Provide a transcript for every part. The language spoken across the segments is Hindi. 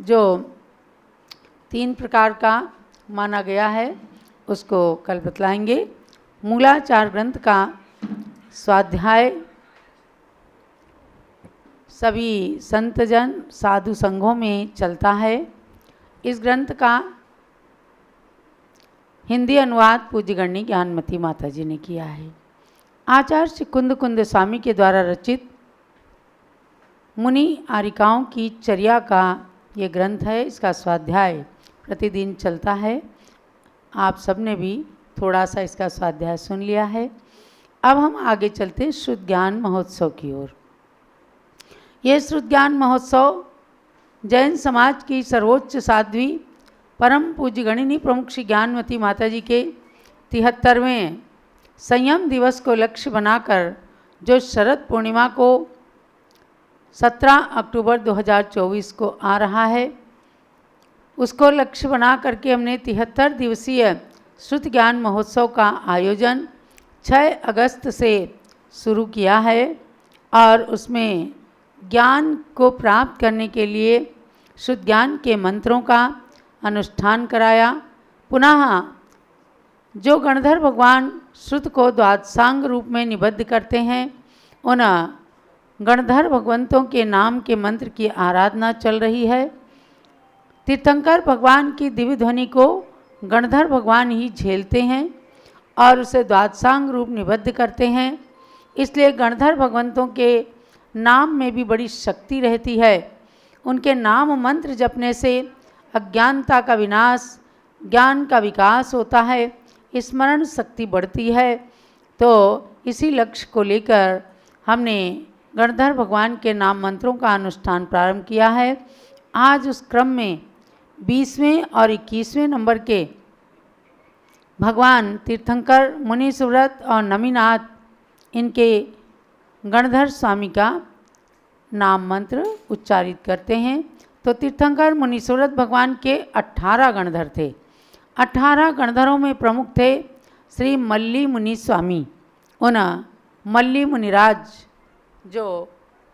जो 3 प्रकार का माना गया है उसको कल बतलाएंगे। मूलाचार ग्रंथ का स्वाध्याय सभी संतजन साधु संघों में चलता है। इस ग्रंथ का हिंदी अनुवाद पूज्य गणनी ज्ञानमती माता जी ने किया है। आचार्य कुंद कुंद स्वामी के द्वारा रचित मुनि आरिकाओं की चर्या का ये ग्रंथ है। इसका स्वाध्याय प्रतिदिन चलता है। आप सबने भी थोड़ा सा इसका स्वाध्याय सुन लिया है। अब हम आगे चलते हैं शुद्ध ज्ञान महोत्सव की ओर। ये शुद्ध ज्ञान महोत्सव जैन समाज की सर्वोच्च साध्वी परम पूज्य गणिनी प्रमुख श्री ज्ञानमती माता जी के 73वें संयम दिवस को लक्ष्य बनाकर जो शरद पूर्णिमा को 17 अक्टूबर 2024 को आ रहा है, उसको लक्ष्य बना करके हमने 73 दिवसीय शुद्ध ज्ञान महोत्सव का आयोजन 6 अगस्त से शुरू किया है और उसमें ज्ञान को प्राप्त करने के लिए शुद्ध ज्ञान के मंत्रों का अनुष्ठान कराया। पुनः जो गणधर भगवान श्रुत को द्वादशांग रूप में निबद्ध करते हैं, उन गणधर भगवंतों के नाम के मंत्र की आराधना चल रही है। तीर्थंकर भगवान की दिव्य ध्वनि को गणधर भगवान ही झेलते हैं और उसे द्वादशांग रूप निबद्ध करते हैं। इसलिए गणधर भगवंतों के नाम में भी बड़ी शक्ति रहती है। उनके नाम मंत्र जपने से अज्ञानता का विनाश, ज्ञान का विकास होता है, स्मरण शक्ति बढ़ती है। तो इसी लक्ष्य को लेकर हमने गणधर भगवान के नाम मंत्रों का अनुष्ठान प्रारंभ किया है। आज उस क्रम में 20वें और 21वें नंबर के भगवान तीर्थंकर मुनि सुव्रत और नमीनाथ इनके गणधर स्वामी का नाम मंत्र उच्चारित करते हैं। तो तीर्थंकर मुनि सुव्रत भगवान के 18 गणधर थे। 18 गणधरों में प्रमुख थे श्री मल्ली मुनि स्वामी। उन मल्ली मुनिराज जो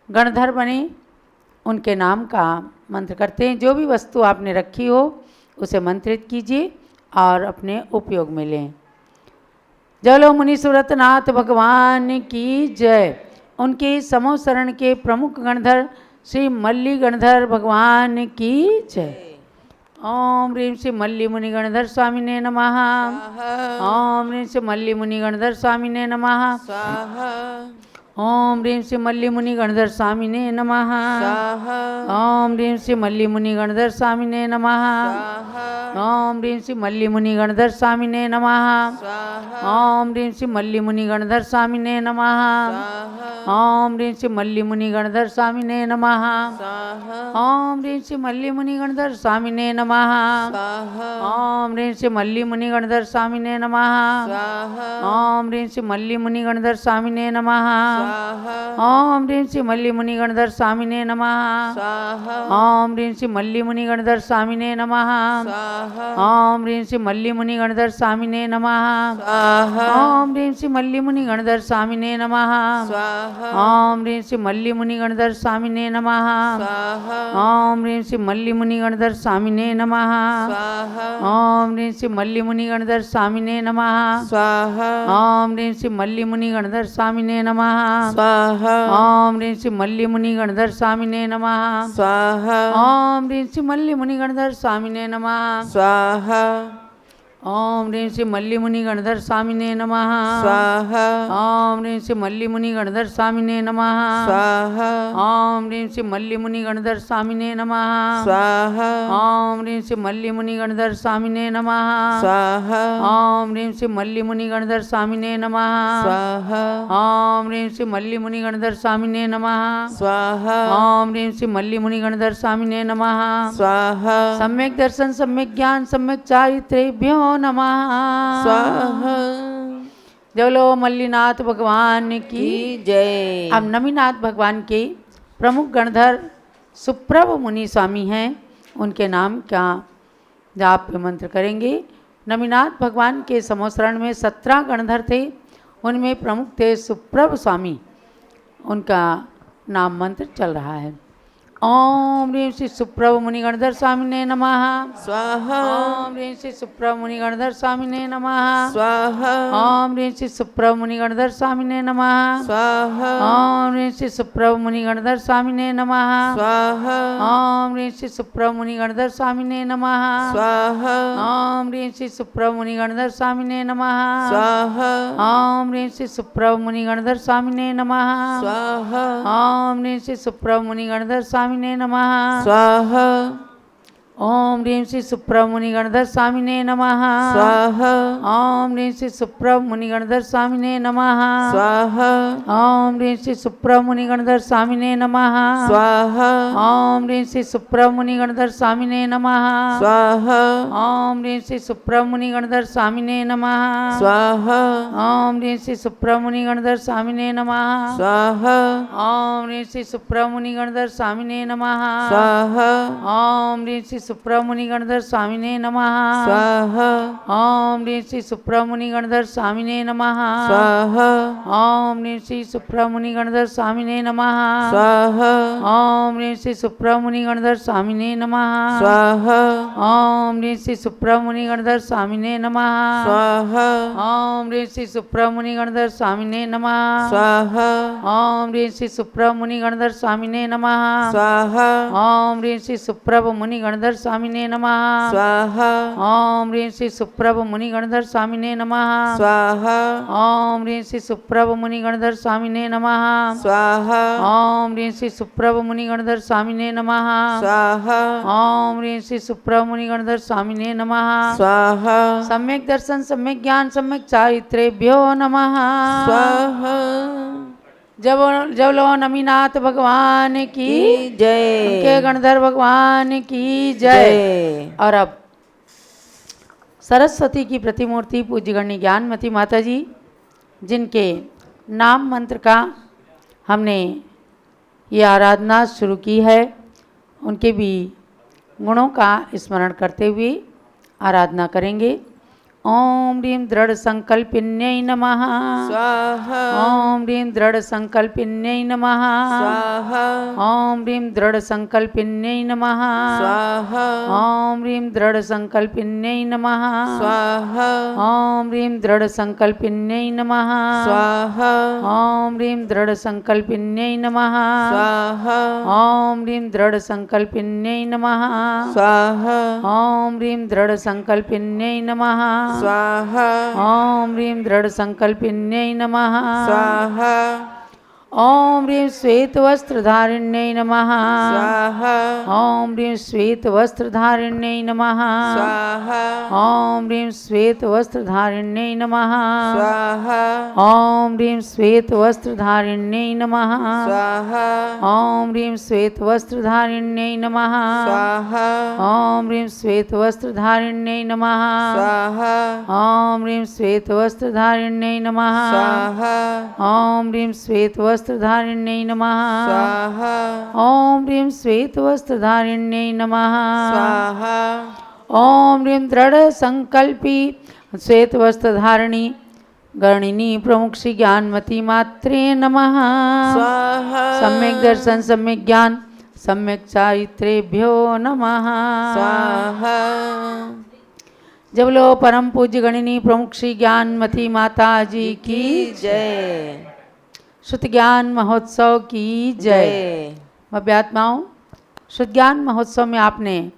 गणधर बने उनके नाम का मंत्र करते हैं। जो भी वस्तु आपने रखी हो उसे मंत्रित कीजिए और अपने उपयोग में लें। जलो मुनि सुव्रतनाथ भगवान की जय। उनके समूह शरण के प्रमुख गणधर श्री मल्ली गणधर भगवान की जय। ओम ह्रीं श्री मल्ली मुनि गणधर स्वामिने नमः। ओम ह्रीं श्री मल्ली मुनि गणधर स्वामिने नमः। ओम ह्रीं श्री मल्ली मुनि गणधर स्वामिने नमः। ओम ह्रीं श्री मल्ली मुनि गणधर स्वामिने नमः। ओम ह्रीं श्री मल्ली मुनि गणधर स्वामिने नमः। ओम ह्रीं श्री मल्ली मुनि गणधर स्वामिने नमः। ओम ह्रीं श्री मल्ली मुनि गणधर स्वामिने नमः। ओम ह्रीं श्री मल्ली मुनि गणधर स्वामिने नमः। ओम ह्रीं श्री मल्ली मुनि गणधर स्वामिने नमः। ओम ह्रीं श्री मल्ली मुनि गणधर स्वामिने नमः। ओम ह्रीं श्री मल्ली मुनि गणधर स्वामिने नमः। ओम ह्रीं श्री मल्ली मुनि गणधर स्वामिने नमः। ओम ह्रीं श्री मल्ली मुनि गणधर स्वामिने नमः। ओम ह्रीं श्री मल्ली मुनि गणधर स्वामिने नमः। ओम ह्रीं श्री मल्ली मुनि गणधर स्वामिने नमः। ओम ह्रीं श्री मल्ली मुनि गणधर स्वामिने नमः। ओम ह्रीं श्री मल्ली मुनि गणधर स्वामिने नमः। ओम ह्रीं श्री मल्ली मुनि गणधर स्वामिने नमः। ओम ह्रीं श्री मल्ली मुनि गणधर स्वामिने नमः। ओम ह्रीं श्री मल्ली मुनि गणधर स्वामिने नमः। ओम ह्रीं श्री मल्ली मुनि गणधर स्वामिने नमः। ओम ह्रीं श्री मल्ली मुनि गणधर स्वामिने नमः। ओम ह्रीं श्री मल्ली मुनि गणधर स्वामिने नमः। ओम ह्रीं श्री मल्ली मुनि गणधर स्वामिने नमः। ओम ह्रीं श्री मल्ली मुनि गणधर स्वामिने नमः। ओम ह्रीं श्री मल्ली मुनि गणधर स्वामिने नमः। ओम ह्रीं श्री मल्ली मुनि गणधर स्वामिने नमः। सम्यक दर्शन, सम्यक ज्ञान, सम्यक चारित्रेभ्यो नमः। स्वाहा। जलो मल्लीनाथ भगवान की जय। अब नमीनाथ भगवान के प्रमुख गणधर सुप्रभ मुनि स्वामी हैं। उनके नाम का जाप मंत्र करेंगे। नमीनाथ भगवान के समोसरण में 17 गणधर थे। उनमें प्रमुख थे सुप्रभ स्वामी। उनका नाम मंत्र चल रहा है। ओम ह्रीं श्री सुप्रभ मुनिगणधर स्वामिने नमः। स्वाहा ओम ह्रीं श्री सुप्रभ मुनिगणधर स्वामिने नमः। स्वाहा ओम ह्रीं श्री सुप्रभ मुनिगणधर स्वामिने नमः। स्वाहा ओम ह्रीं श्री सुप्रभ मुनिगणधर स्वामिने नमः। स्वाहा ओम ह्रीं श्री सुप्रभ मुनिगणधर स्वामिने नमः। स्वाहा ओम ह्रीं श्री सुप्रभ मुनिगणधर स्वामिने नमः। स्वाहा ओम ह्रीं श्री सुप्रभ मुनिगणधर स्वामिने नमः। स्वाहा ओम ह्रीं श्री सुप्रभ मुनिगणधर स्वामिने नमः। स्वाहा ओम ह्रीं श्री सुप्रभ मुनिगणधर स्वामिने नमः। स्वाहा ओम ह्रीं श्री सुप्रभ मुनिगणधर स्वामिने नमः। स्वाहा ओम ह्रीं श्री सुप्रभ मुनिगणधर स्वामिने नमः। स्वाहा ओम ह्रीं श्री सुप्रभ मुनिगणधर स्वामिने नमः। स्वाहा ओम ह्रीं श्री सुप्रभ मुनिगणधर स्वामिने नमः। स्वाहा ओम ह्रीं श्री सुप्रभ मुनिगणधर स्वामिने नमः। स्वाहा ओम ह्रीं श्री सुप्रभ मुनिगणधर स्वामिने नमः। स्वाहा ओम ह्रीं श्री सुप्रभ मुनिगणधर स्वामिने नमः। स्वाहा ओम ह्रीं श्री सुप्रभ मुनिगणधर स्वामिने नमः। स्वाहा ओम ह्रीं श्री सुप्रभ मुनिगणधर स्वामिने नमः। स्वाहा ओम ह्रीं श्री सुप्रभ मुनिगणधर स्वामिने नमः। स्वाहा ओम ह्रीं श्री सुप्रभ मुनिगणधर स्वामिने नमः। स्वाहा ओम ह्रीं श्री सुप्रभ मुनिगणधर स्वामिने नमः। स्वाहा ओम ह्रीं श्री सुप्रभ मुनिगणधर स्वामिने नमः। स्वाहा ओम ह्रीं श्री सुप्रभ मुनिगणधर स्वामिने नमः। स्वाहा ओम ह्रीं श्री सुप्रभ मुनिगणधर स्वामिने नमः। स्वाहा ओम ह्रीं श्री सुप्रभ मुनिगणधर स्वामिने नमः। स्वाहा ओम ह्रीं श्री सुप्रभ मुनिगणधर स्वामिने नमः। स्वाहा ओम ह्रीं श्री सुप्रभ मुनिगणधर स्वामिने नमः। स्वाहा सम्यक दर्शन सम्यक ज्ञान सम्यक चारित्रेभ्यो नमः। स्वाहा जब लो नमीनाथ भगवान की जय उनके गणधर भगवान की जय। और अब सरस्वती की प्रतिमूर्ति पूज्य गण्य ज्ञानमती माता जी, जिनके नाम मंत्र का हमने ये आराधना शुरू की है, उनके भी गुणों का स्मरण करते हुए आराधना करेंगे। ओम ह्रीं दृढ़ संकल्पिन्यै नमः। स्वाहा ओम ह्रीं दृढ़ संकल्पिन्यै नमः। स्वाहा ओम ह्रीं दृढ़ संकल्पिन्यै नमः। स्वाहा ओम ह्रीं दृढ़ संकल्पिन्यै नमः। स्वाहा ओम ह्रीं दृढ़ संकल्पिन्यै नमः। स्वाहा ओम ह्रीं दृढ़ संकल्पिन्यै नमः। स्वाहा ओम ह्रीं दृढ़ संकल्पिन्यै नमः। स्वाहा ओम ह्रीं दृढ़ संकल्पिन्यै नमः। स्वाहा ओम ह्रीं दृढ़ संकल्पिन्यै नमः। स्वाहा ओम ह्रीं श्वेत वस्त्रधारिण्यै नमः। स्वाहा ओम ह्रीं श्वेत वस्त्रधारिण्यै नमः। स्वाहा ओम ह्रीं श्वेत वस्त्रधारिण्यै नमः। स्वाहा ओम ह्रीं श्वेत वस्त्रधारिण्यै नमः। स्वाहा ओम ह्रीं श्वेत वस्त्रधारिण्यै नमः। स्वाहा ओम ह्रीं श्वेत वस्त्रधारिण्यै नमः। स्वाहा ओम ह्रीं श्वेत वस्त्रधारिण्यै नमः। स्वाहा ओम ह्रीं श्वेत वस्त्रधारिण्यै नमः। स्वाहा ओम ह्रीं श्वेत वस्त्रधारिण्यै नमः। स्वाहा ओम ह्रीं दृढ़ संकल्पी श्वेत वस्त्रधारिणी गणिनी प्रमुख श्री ज्ञानमती मात्रे नमः। स्वाहा सम्यक दर्शन सम्यक ज्ञान सम्यक चारित्रेभ्यो नमः। स्वाहा जब लो परम पूज्य गणिनी प्रमुख श्री ज्ञानमती माता जी की जय। शुद्ध ज्ञान महोत्सव की जय। भव्यात्माओं, शुद्ध ज्ञान महोत्सव में आपने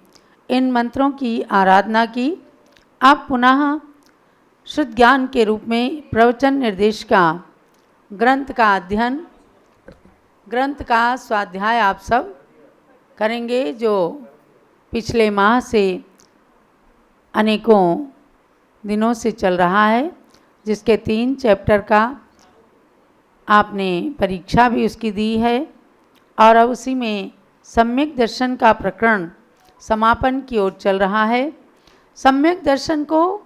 इन मंत्रों की आराधना की। आप पुनः शुद्ध ज्ञान के रूप में प्रवचन निर्देश का ग्रंथ का अध्ययन, ग्रंथ का स्वाध्याय आप सब करेंगे, जो पिछले माह से अनेकों दिनों से चल रहा है, जिसके 3 चैप्टर का आपने परीक्षा भी उसकी दी है। और अब उसी में सम्यक दर्शन का प्रकरण समापन की ओर चल रहा है। सम्यक दर्शन को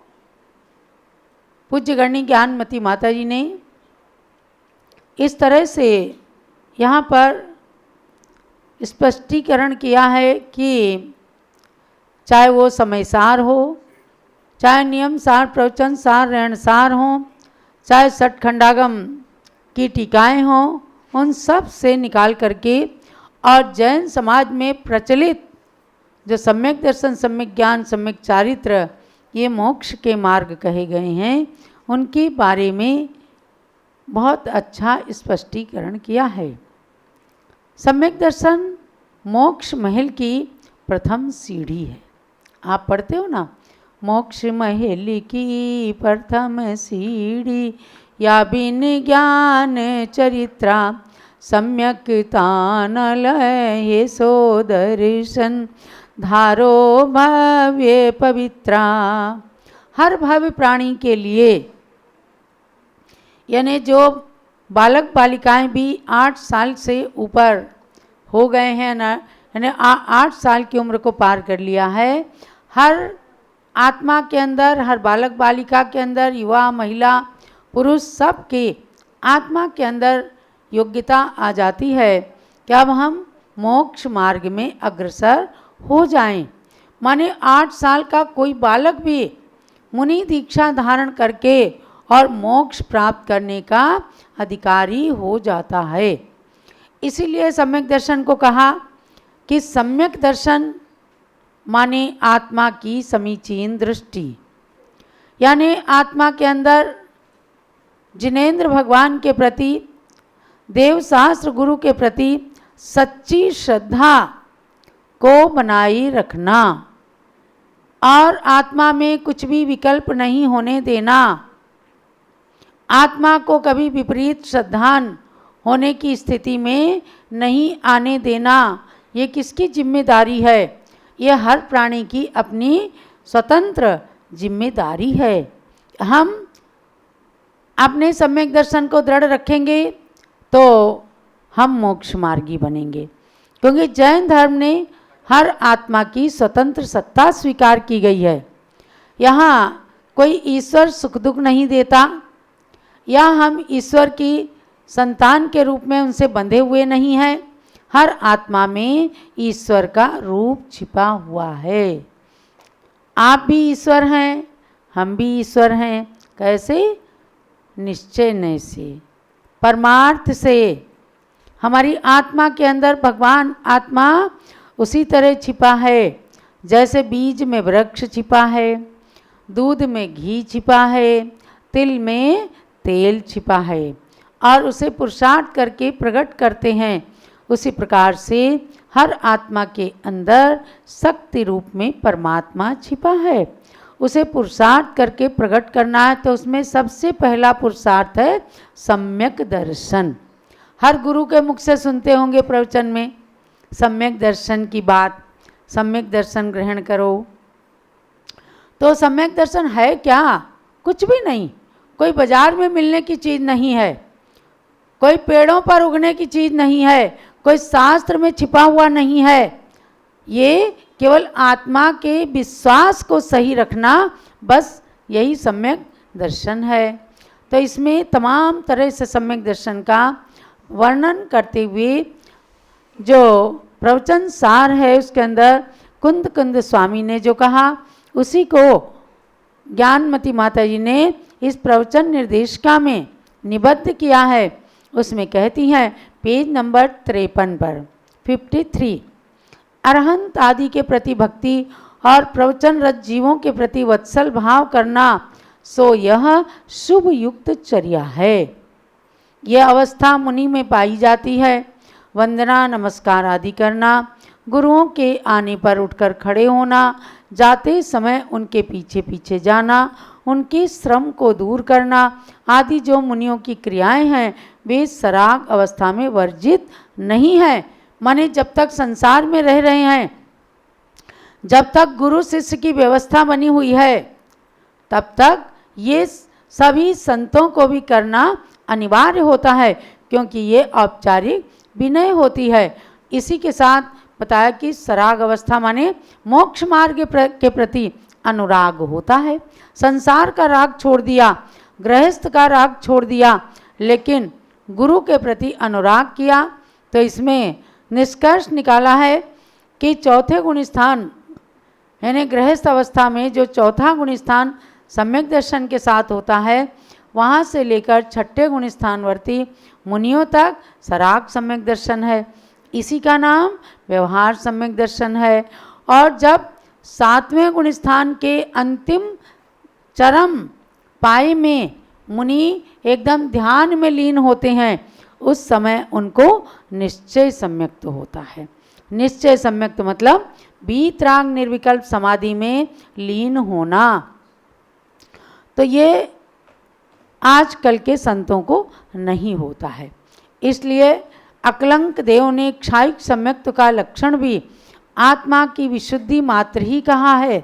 पूज्य गण्य ज्ञानमती माता जी ने इस तरह से यहाँ पर स्पष्टीकरण किया है कि चाहे वो समय सार हो, चाहे नियम सार, प्रवचन सार, रहन सार हो, चाहे सठ खंडागम की टीकाएँ हों, उन सब से निकाल करके और जैन समाज में प्रचलित जो सम्यक दर्शन, सम्यक ज्ञान, सम्यक चारित्र, ये मोक्ष के मार्ग कहे गए हैं, उनके बारे में बहुत अच्छा स्पष्टीकरण किया है। सम्यक दर्शन मोक्ष महल की प्रथम सीढ़ी है। आप पढ़ते हो ना, मोक्ष महल की प्रथम सीढ़ी, या बिन ज्ञान चरित्रा, सम्यक तान लय सो दर्शन, धारो भव्य पवित्रा। हर भव्य प्राणी के लिए, यानी जो बालक बालिकाएं भी 8 साल से ऊपर हो गए हैं ना, यानी 8 साल की उम्र को पार कर लिया है, हर आत्मा के अंदर, हर बालक बालिका के अंदर, युवा महिला पुरुष, सब के आत्मा के अंदर योग्यता आ जाती है कि अब हम मोक्ष मार्ग में अग्रसर हो जाएं। माने 8 साल का कोई बालक भी मुनि दीक्षा धारण करके और मोक्ष प्राप्त करने का अधिकारी हो जाता है। इसीलिए सम्यक दर्शन को कहा कि सम्यक दर्शन माने आत्मा की समीचीन दृष्टि, यानी आत्मा के अंदर जिनेंद्र भगवान के प्रति, देव शास्त्र गुरु के प्रति सच्ची श्रद्धा को बनाए रखना और आत्मा में कुछ भी विकल्प नहीं होने देना, आत्मा को कभी विपरीत श्रद्धान होने की स्थिति में नहीं आने देना। ये किसकी जिम्मेदारी है? ये हर प्राणी की अपनी स्वतंत्र जिम्मेदारी है। हम अपने सम्यक दर्शन को दृढ़ रखेंगे तो हम मोक्ष मार्गी बनेंगे, क्योंकि जैन धर्म ने हर आत्मा की स्वतंत्र सत्ता स्वीकार की गई है। यहाँ कोई ईश्वर सुख दुख नहीं देता, या हम ईश्वर की संतान के रूप में उनसे बंधे हुए नहीं हैं। हर आत्मा में ईश्वर का रूप छिपा हुआ है। आप भी ईश्वर हैं, हम भी ईश्वर हैं। कैसे? निश्चय से, परमार्थ से। हमारी आत्मा के अंदर भगवान आत्मा उसी तरह छिपा है जैसे बीज में वृक्ष छिपा है, दूध में घी छिपा है, तिल में तेल छिपा है, और उसे पुरुषार्थ करके प्रकट करते हैं। उसी प्रकार से हर आत्मा के अंदर शक्ति रूप में परमात्मा छिपा है। उसे पुरुषार्थ करके प्रकट करना है तो उसमें सबसे पहला पुरुषार्थ है सम्यक दर्शन। हर गुरु के मुख से सुनते होंगे प्रवचन में सम्यक दर्शन की बात, सम्यक दर्शन ग्रहण करो। तो सम्यक दर्शन है क्या? कुछ भी नहीं। कोई बाजार में मिलने की चीज़ नहीं है, कोई पेड़ों पर उगने की चीज़ नहीं है, कोई शास्त्र में छिपा हुआ नहीं है। ये केवल आत्मा के विश्वास को सही रखना, बस यही सम्यक दर्शन है। तो इसमें तमाम तरह से सम्यक दर्शन का वर्णन करते हुए जो प्रवचन सार है उसके अंदर कुंद कुंद स्वामी ने जो कहा उसी को ज्ञानमती माता जी ने इस प्रवचन निर्देशिका में निबद्ध किया है। उसमें कहती हैं पेज नंबर 53 पर 53, अरहंत आदि के प्रति भक्ति और प्रवचनरत जीवों के प्रति वत्सल भाव करना, सो यह शुभ युक्त चर्या है। यह अवस्था मुनि में पाई जाती है। वंदना नमस्कार आदि करना, गुरुओं के आने पर उठकर खड़े होना, जाते समय उनके पीछे पीछे जाना, उनके श्रम को दूर करना आदि जो मुनियों की क्रियाएं हैं वे सराग अवस्था में वर्जित नहीं है। माने जब तक संसार में रह रहे हैं, जब तक गुरु शिष्य की व्यवस्था बनी हुई है, तब तक ये सभी संतों को भी करना अनिवार्य होता है, क्योंकि ये औपचारिक विनय होती है। इसी के साथ बताया कि सराग अवस्था माने मोक्ष मार्ग के प्रति अनुराग होता है। संसार का राग छोड़ दिया, गृहस्थ का राग छोड़ दिया, लेकिन गुरु के प्रति अनुराग किया। तो इसमें निष्कर्ष निकाला है कि चौथे गुण स्थान यानी गृहस्थ अवस्था में जो चौथा गुण स्थान सम्यक दर्शन के साथ होता है, वहाँ से लेकर छठे गुण स्थानवर्ती मुनियों तक सराग सम्यक दर्शन है। इसी का नाम व्यवहार सम्यक दर्शन है। और जब 7वें गुण स्थान के अंतिम चरम पाए में मुनि एकदम ध्यान में लीन होते हैं, उस समय उनको निश्चय सम्यक्त होता है। निश्चय सम्यक्त मतलब वीतराग निर्विकल्प समाधि में लीन होना। तो ये आजकल के संतों को नहीं होता है। इसलिए अकलंक देव ने क्षायिक सम्यक्त का लक्षण भी आत्मा की विशुद्धि मात्र ही कहा है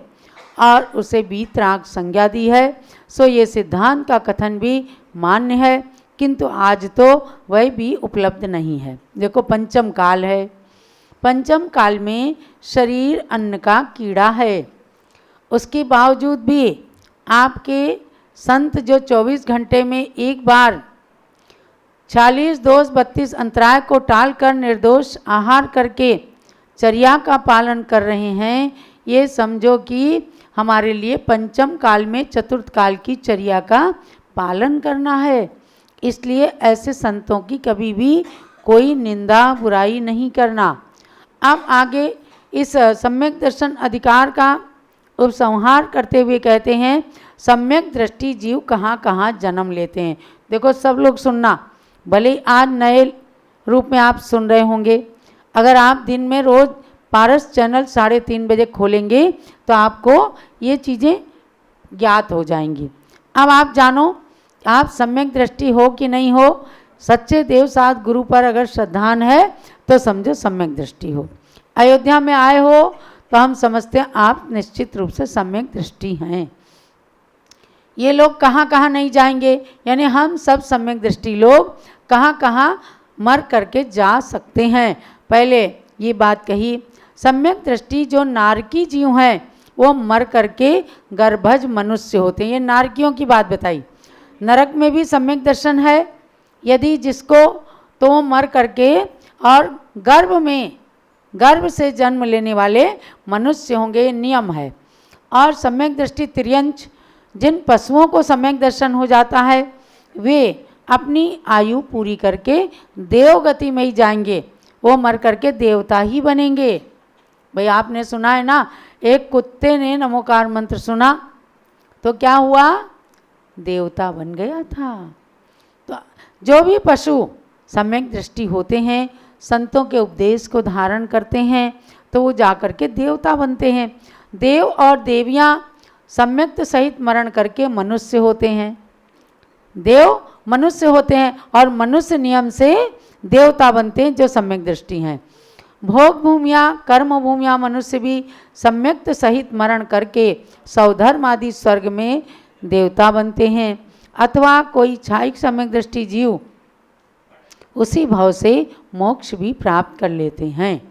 और उसे वीतराग संज्ञा दी है। सो ये सिद्धांत का कथन भी मान्य है, किंतु आज तो वह भी उपलब्ध नहीं है। देखो पंचम काल है, पंचम काल में शरीर अन्न का कीड़ा है, उसके बावजूद भी आपके संत जो 24 घंटे में एक बार 46 दोष 32 अंतराय को टालकर निर्दोष आहार करके चर्या का पालन कर रहे हैं, ये समझो कि हमारे लिए पंचम काल में चतुर्थ काल की चर्या का पालन करना है। इसलिए ऐसे संतों की कभी भी कोई निंदा बुराई नहीं करना। अब आगे इस सम्यक दर्शन अधिकार का उपसंहार करते हुए कहते हैं, सम्यक दृष्टि जीव कहाँ कहाँ जन्म लेते हैं। देखो सब लोग सुनना, भले आज नए रूप में आप सुन रहे होंगे, अगर आप दिन में रोज़ पारस चैनल 3:30 बजे खोलेंगे तो आपको ये चीज़ें ज्ञात हो जाएंगी। अब आप जानो, आप सम्यक दृष्टि हो कि नहीं हो, सच्चे देव साथ गुरु पर अगर श्रद्धान है तो समझो सम्यक दृष्टि हो। अयोध्या में आए हो तो हम समझते हैं आप निश्चित रूप से सम्यक दृष्टि हैं। ये लोग कहाँ कहाँ नहीं जाएंगे, यानी हम सब सम्यक दृष्टि लोग कहाँ कहाँ मर करके जा सकते हैं। पहले ये बात कही, सम्यक दृष्टि जो नारकी जीव हैं वो मर करके गर्भज मनुष्य होते हैं। ये नारकियों की बात बताई। नरक में भी सम्यक दर्शन है, यदि जिसको तो वो मर करके और गर्भ से जन्म लेने वाले मनुष्य होंगे, नियम है। और सम्यक दृष्टि तिर्यंच, जिन पशुओं को सम्यक दर्शन हो जाता है वे अपनी आयु पूरी करके देवगति में ही जाएंगे, वो मर करके देवता ही बनेंगे। भाई आपने सुना है ना, एक कुत्ते ने नमोकार मंत्र सुना तो क्या हुआ, देवता बन गया था। तो जो भी पशु सम्यक दृष्टि होते हैं, संतों के उपदेश को धारण करते हैं, तो वो जाकर के देवता बनते हैं। देव और देवियाँ सम्यक्त सहित मरण करके मनुष्य होते हैं। देव मनुष्य होते हैं और मनुष्य नियम से देवता बनते हैं जो सम्यक दृष्टि हैं। भोग भूमिया कर्म भूमिया मनुष्य भी सम्यक्त सहित मरण करके सौधर्म आदि स्वर्ग में देवता बनते हैं, अथवा कोई क्षायिक सम्यक दृष्टि जीव उसी भाव से मोक्ष भी प्राप्त कर लेते हैं।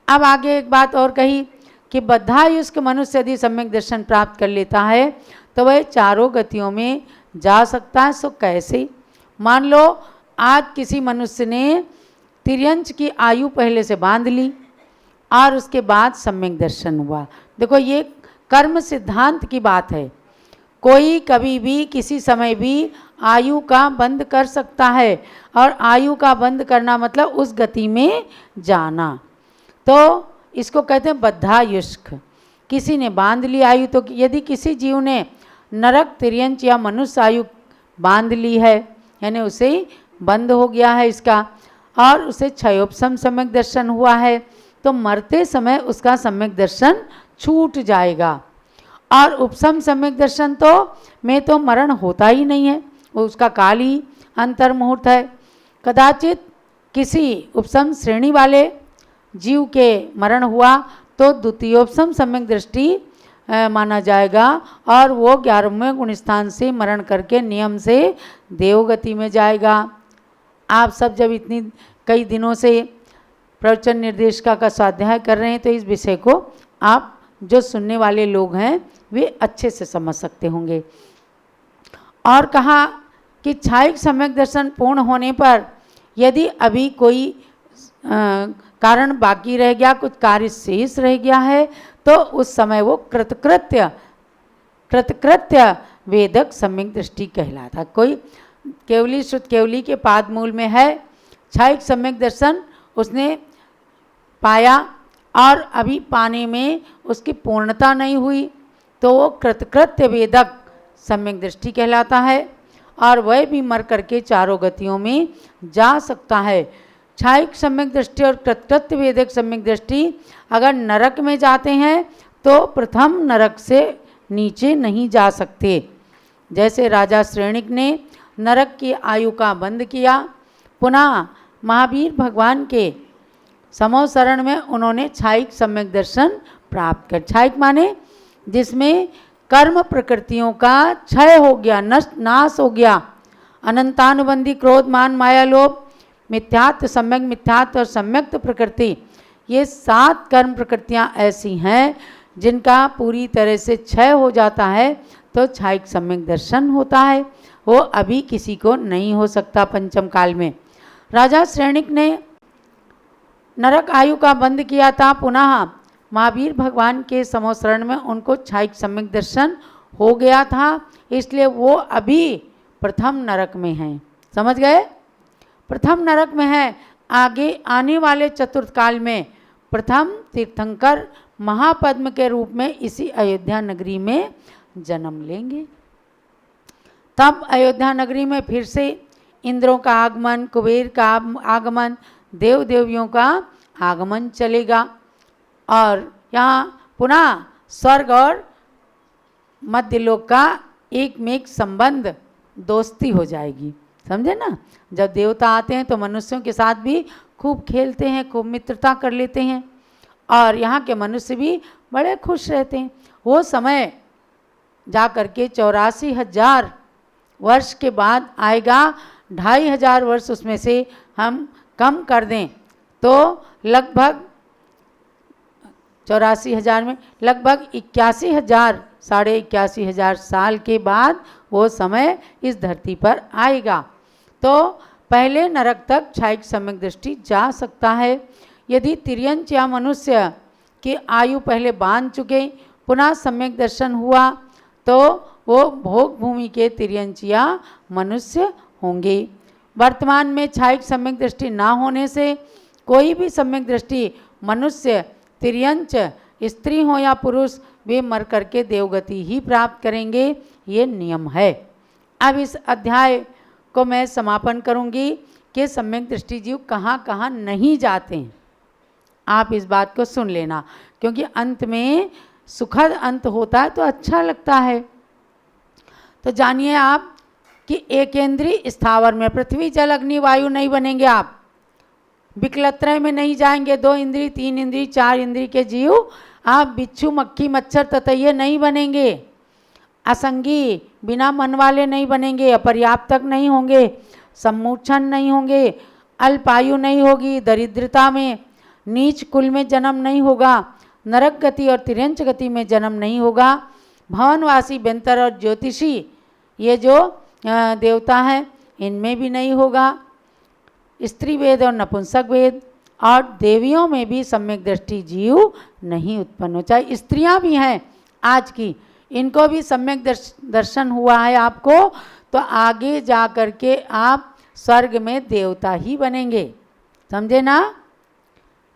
अब आगे एक बात और कही कि बद्धायुष्क मनुष्य यदि सम्यक दर्शन प्राप्त कर लेता है तो वह चारों गतियों में जा सकता है। सो कैसे, मान लो आज किसी मनुष्य ने तिर्यंच की आयु पहले से बांध ली और उसके बाद सम्यक दर्शन हुआ। देखो ये कर्म सिद्धांत की बात है, कोई कभी भी किसी समय भी आयु का बंद कर सकता है, और आयु का बंद करना मतलब उस गति में जाना। तो इसको कहते हैं बद्धायुष्क। किसी ने बांध ली आयु, तो यदि किसी जीव ने नरक तिर्यंच या मनुष्य आयु बांध ली है, यानी उसे ही बंद हो गया है इसका, और उसे क्षयोपशम सम्यक दर्शन हुआ है, तो मरते समय उसका सम्यक दर्शन छूट जाएगा। और उपशम सम्यक दर्शन तो में तो मरण होता ही नहीं है, वो उसका काल ही अंतर मुहूर्त है। कदाचित किसी उपशम श्रेणी वाले जीव के मरण हुआ तो द्वितीयोपशम सम्यक दृष्टि माना जाएगा, और वो 11वें गुण स्थान से मरण करके नियम से देवगति में जाएगा। आप सब जब इतनी कई दिनों से प्रवचन निर्देशिका का स्वाध्याय कर रहे हैं तो इस विषय को आप जो सुनने वाले लोग हैं वे अच्छे से समझ सकते होंगे। और कहा कि क्षायिक सम्यक दर्शन पूर्ण होने पर यदि अभी कोई कारण बाकी रह गया, कुछ कार्य शेष रह गया है, तो उस समय वो कृतकृत्य वेदक सम्यक दृष्टि कहलाता। कोई केवली शुद्ध केवली के पाद मूल में है क्षायिक सम्यक दर्शन, उसने पाया और अभी पाने में उसकी पूर्णता नहीं हुई तो वो कृतकृत्य वेदक सम्यक दृष्टि कहलाता है और वह भी मर करके चारों गतियों में जा सकता है। क्षायिक सम्यक दृष्टि और कृतकृत्य वेदक सम्यक दृष्टि अगर नरक में जाते हैं तो प्रथम नरक से नीचे नहीं जा सकते। जैसे राजा श्रेणिक ने नरक की आयु का बंद किया, पुनः महावीर भगवान के समोसरण में उन्होंने क्षायिक सम्यक दर्शन प्राप्त कर। क्षायिक माने जिसमें कर्म प्रकृतियों का क्षय हो गया, नष्ट नाश हो गया। अनंतानुबंधी क्रोध मान माया लोभ मिथ्यात्व सम्यक मिथ्यात्व और सम्यक्त प्रकृति, ये 7 कर्म प्रकृतियां ऐसी हैं जिनका पूरी तरह से क्षय हो जाता है तो क्षायिक सम्यक दर्शन होता है। वो अभी किसी को नहीं हो सकता पंचम काल में। राजा श्रेणिक ने नरक आयु का बंद किया था, पुनः महावीर भगवान के समोसरण में उनको क्षायिक सम्यक दर्शन हो गया था, इसलिए वो अभी प्रथम नरक में हैं। समझ गए? प्रथम नरक में है। आगे आने वाले चतुर्थ काल में प्रथम तीर्थंकर महापद्म के रूप में इसी अयोध्या नगरी में जन्म लेंगे। तब अयोध्या नगरी में फिर से इंद्रों का आगमन, कुबेर का आगमन, देव देवियों का आगमन चलेगा और यहाँ पुनः स्वर्ग और मध्यलोक का एक में एक संबंध, दोस्ती हो जाएगी। समझे ना? जब देवता आते हैं तो मनुष्यों के साथ भी खूब खेलते हैं, खूब मित्रता कर लेते हैं और यहाँ के मनुष्य भी बड़े खुश रहते हैं। वो समय जा कर के 84,000 वर्ष के बाद आएगा। 2,500 वर्ष उसमें से हम कम कर दें तो लगभग 84,000 में लगभग 81,000 साढ़े 81,000 साल के बाद वो समय इस धरती पर आएगा। तो पहले नरक तक क्षायिक सम्यक दृष्टि जा सकता है। यदि तिर्यंच या मनुष्य की आयु पहले बांध चुके, पुनः सम्यक दर्शन हुआ तो वो भोग भूमि के तिर्यंच या मनुष्य होंगे। वर्तमान में क्षायिक सम्यक दृष्टि ना होने से कोई भी सम्यक दृष्टि मनुष्य, तिर्यंच, स्त्री हो या पुरुष, वे मर करके देवगति ही प्राप्त करेंगे, ये नियम है। अब इस अध्याय को मैं समापन करूंगी कि सम्यक दृष्टि जीव कहाँ कहाँ नहीं जाते हैं। आप इस बात को सुन लेना, क्योंकि अंत में सुखद अंत होता है तो अच्छा लगता है। तो जानिए आप कि एकेंद्रीय स्थावर में पृथ्वी जल अग्नि वायु नहीं बनेंगे आप। विकलत्रय में नहीं जाएंगे। 2 इंद्री, 3 इंद्री, 4 इंद्री के जीव आप बिच्छू, मक्खी, मच्छर, ततैये नहीं बनेंगे। असंगी बिना मन वाले नहीं बनेंगे। अपर्याप्तक नहीं होंगे। सम्मूर्छन नहीं होंगे। अल्पायु नहीं होगी। दरिद्रता में, नीच कुल में जन्म नहीं होगा। नरक गति और तिर्यंच गति में जन्म नहीं होगा। भवनवासी, बेंतर और ज्योतिषी, ये जो देवता हैं, इनमें भी नहीं होगा। स्त्री वेद और नपुंसक वेद और देवियों में भी सम्यक दृष्टि जीव नहीं उत्पन्न हो। चाहे स्त्रियां भी हैं आज की, इनको भी सम्यक दर्शन हुआ है आपको, तो आगे जा कर के आप स्वर्ग में देवता ही बनेंगे। समझे ना?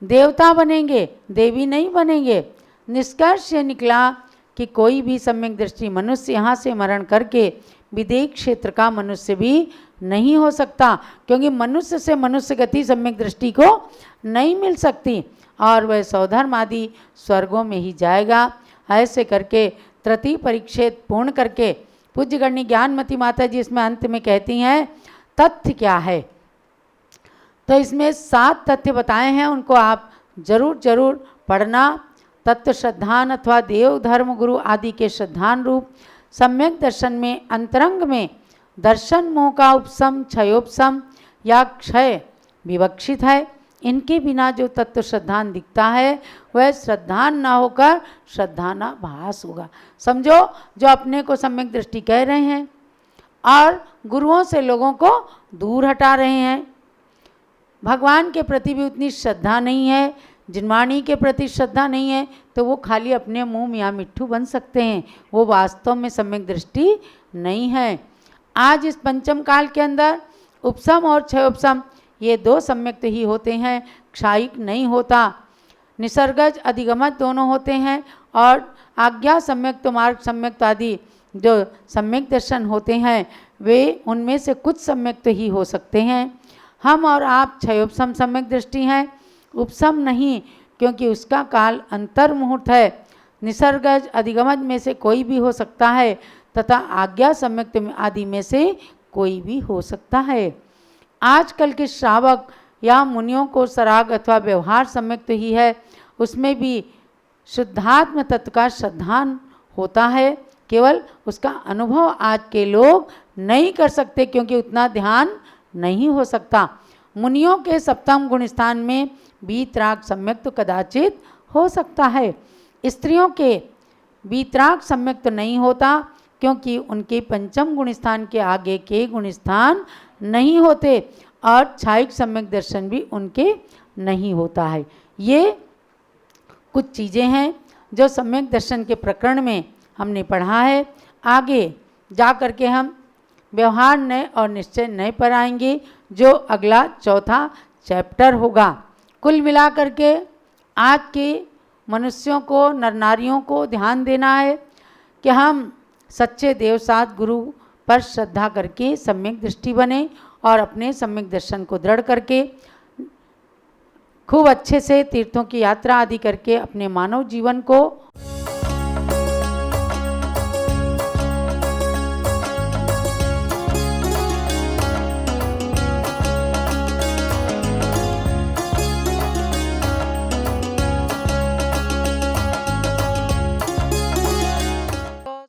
देवता बनेंगे, देवी नहीं बनेंगे। निष्कर्ष ये निकला कि कोई भी सम्यक दृष्टि मनुष्य यहाँ से मरण करके विदेह क्षेत्र का मनुष्य भी नहीं हो सकता, क्योंकि मनुष्य से मनुष्य गति सम्यक दृष्टि को नहीं मिल सकती और वह सौधर्म आदि स्वर्गों में ही जाएगा। ऐसे करके तृतीय परिच्छेद पूर्ण करके पूज्य गणनी ज्ञानमती माता जी इसमें अंत में कहती हैं तथ्य क्या है। तो इसमें 7 तथ्य बताए हैं, उनको आप जरूर पढ़ना। तत्व श्रद्धान अथवा देव धर्म गुरु आदि के श्रद्धान रूप सम्यक दर्शन में अंतरंग में दर्शन मोह का उपशम, क्षयोपशम या क्षय विवक्षित है। इनके बिना जो तत्व श्रद्धान दिखता है वह श्रद्धान ना होकर श्रद्धानाभास होगा। समझो, जो अपने को सम्यक दृष्टि कह रहे हैं और गुरुओं से लोगों को दूर हटा रहे हैं। भगवान के प्रति भी उतनी श्रद्धा नहीं है, जिनवाणी के प्रति श्रद्धा नहीं है, तो वो खाली अपने मुंह मियाँ मिट्ठू बन सकते हैं। वो वास्तव में सम्यक दृष्टि नहीं है। आज इस पंचम काल के अंदर उपशम और क्षयोपशम ये 2 सम्यक ही होते हैं, क्षायिक नहीं होता। निसर्गज अधिगमज दोनों होते हैं, और आज्ञा सम्यक तो मार्ग सम्यक आदि जो सम्यक दर्शन होते हैं वे उनमें से कुछ सम्यक तो ही हो सकते हैं। हम और आप क्षयोपसम सम्यक दृष्टि हैं, उपसम नहीं, क्योंकि उसका काल अंतर मुहूर्त है। निसर्गज अधिगमज में से कोई भी हो सकता है तथा आज्ञा सम्यक आदि में से कोई भी हो सकता है। आजकल के श्रावक या मुनियों को सराग अथवा व्यवहार सम्यक तो ही है, उसमें भी शुद्धात्म तत्व का श्रद्धान होता है, केवल उसका अनुभव आज के लोग नहीं कर सकते क्योंकि उतना ध्यान नहीं हो सकता। मुनियों के सप्तम गुण स्थान में वीतराग सम्यक तो कदाचित हो सकता है, स्त्रियों के वीतराग सम्यक तो नहीं होता क्योंकि उनके पंचम गुण स्थान के आगे के गुण स्थान नहीं होते और छायिक सम्यक दर्शन भी उनके नहीं होता है। ये कुछ चीज़ें हैं जो सम्यक दर्शन के प्रकरण में हमने पढ़ा है। आगे जा कर के हम व्यवहार नय और निश्चय नय पर आएंगे, जो अगला चौथा चैप्टर होगा। कुल मिलाकर के आज के मनुष्यों को, नर नारियों को ध्यान देना है कि हम सच्चे देवसात गुरु पर श्रद्धा करके सम्यक दृष्टि बने और अपने सम्यक दर्शन को दृढ़ करके खूब अच्छे से तीर्थों की यात्रा आदि करके अपने मानव जीवन को